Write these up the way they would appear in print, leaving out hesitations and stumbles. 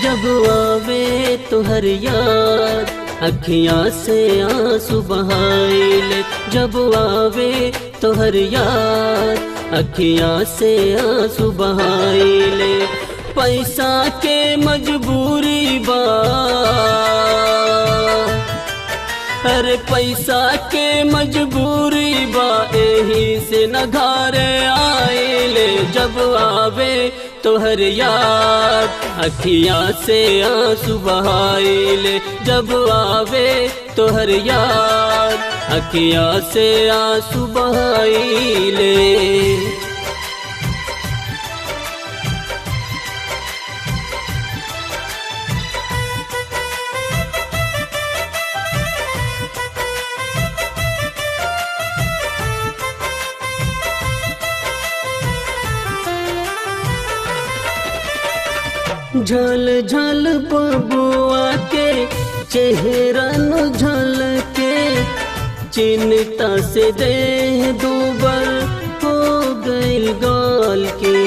जब आवे तुहर याद अखियाँ से आंसू बहाइले। जब आवे तुहर याद अखियाँ से आंसू बहाइले। पैसा के मजबूरी बा, अरे पैसा के मजबूरी बा, एही से न घरे आइले। जब आवे तोहर याद अखियाँ से आंसू बहाइले। जब आवे तोहर याद अखियाँ से आंसू बहाइले। झल झल बबुआ के चेहरा न झलके, चिंता से देह दूबर हो गइल गाल के।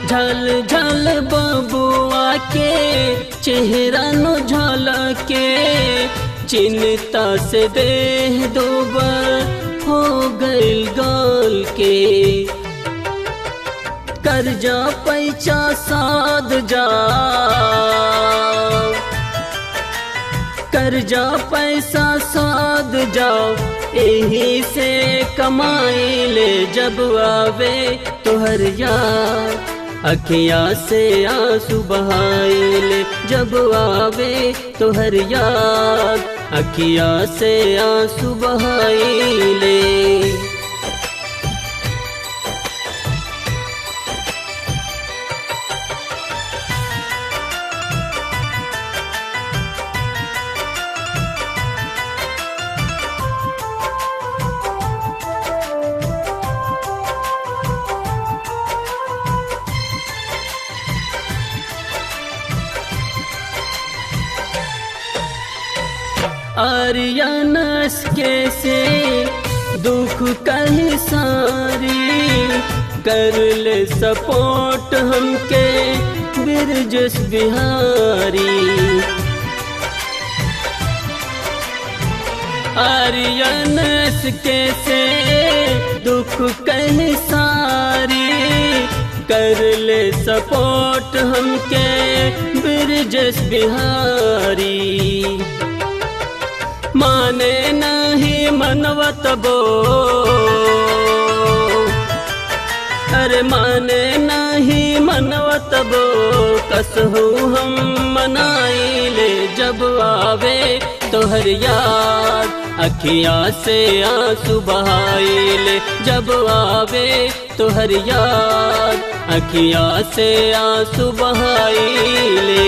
झल झल बबुआ के चेहरा न झलके, चिंता से देह दूबर हो गइल गाल के। कर्जा पैसा साध जा, कर्जा पैसा साध जाओ, यही से कमाइले। जब आवे तोहर याद अखियाँ से आंसू बहाइले। जब आवे तोहर याद अखियाँ से आंसू बहाइले। आर्यनस के से दुख कहीं सारी, कर ले सपोर्ट हमके बिरजस बिहारी। आर्यनस के से दुख कहीं सारी, कर ले सपोर्ट हमके बिरजस बिहारी। माने नहीं मनवत बो, अरे माने नहीं मनवत बो, कसहु हम मनाइले। जब आवे तोहर याद अखियाँ से आंसू बहाइले। जब आवे तोहर याद अखियाँ से आंसू बहाइले।